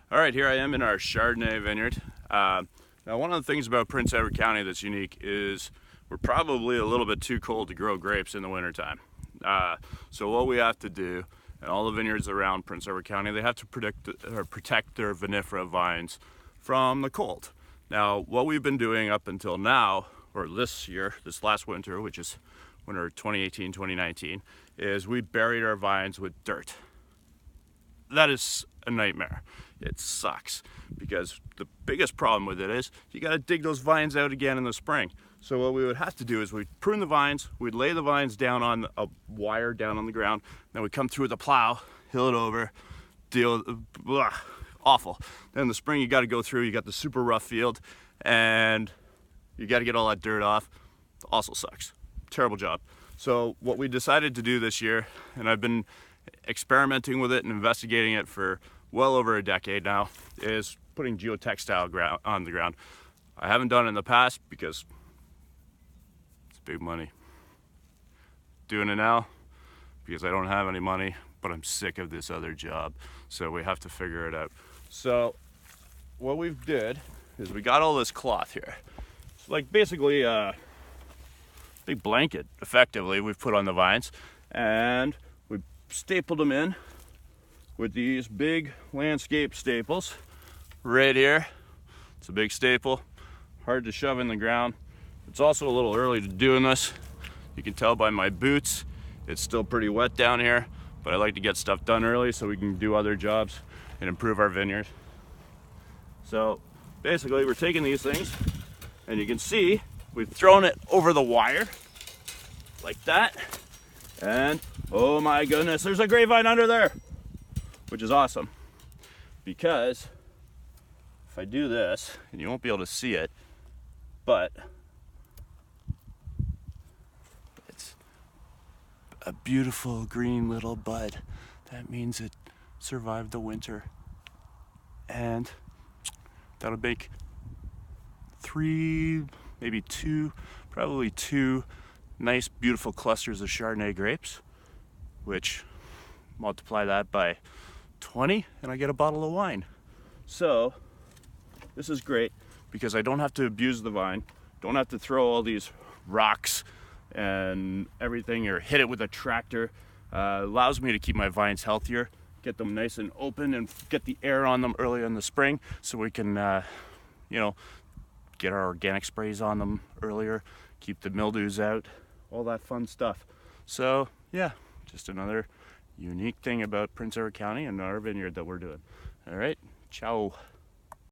All right, here I am in our Chardonnay vineyard. Now, one of the things about Prince Edward County that's unique is we're probably a little bit too cold to grow grapes in the wintertime. So what we have to do, and all the vineyards around Prince Edward County, they have to protect their vinifera vines from the cold. Now, what we've been doing up until now, or this year, this last winter, which is winter 2018-2019, is we buried our vines with dirt. That is a nightmare. It sucks because the biggest problem with it is you got to dig those vines out again in the spring. So what we would have to do is we'd prune the vines, we'd lay the vines down on a wire down on the ground, then we'd come through with a plow, hill it over, awful. Then in the spring you got to go through, you got the super rough field, and you got to get all that dirt off. Also sucks. Terrible job. So what we decided to do this year, and I've been experimenting with it and investigating it for well over a decade now, is putting geotextile on the ground. I haven't done it in the past because it's big money. Doing it now because I don't have any money, but I'm sick of this other job, so we have to figure it out. So what we've did is we got all this cloth here. It's like basically a big blanket, effectively, we've put on the vines, and we stapled them in with these big landscape staples right here. It's a big staple, hard to shove in the ground. It's also a little early to doing this. You can tell by my boots, it's still pretty wet down here, but I like to get stuff done early so we can do other jobs and improve our vineyard. So basically we're taking these things, and you can see we've thrown it over the wire like that, and oh my goodness, there's a grapevine under there, which is awesome, because if I do this, and you won't be able to see it, but it's a beautiful green little bud. That means it survived the winter, and that'll make 3, maybe 2, probably 2 nice beautiful clusters of Chardonnay grapes, which multiply that by 20 and I get a bottle of wine. So this is great because I don't have to abuse the vine, don't have to throw all these rocks and everything or hit it with a tractor. Allows me to keep my vines healthier, get them nice and open, and get the air on them early in the spring so we can get our organic sprays on them earlier, keep the mildews out, all that fun stuff. So yeah, just another unique thing about Prince Edward County and our vineyard that we're doing. All right, ciao.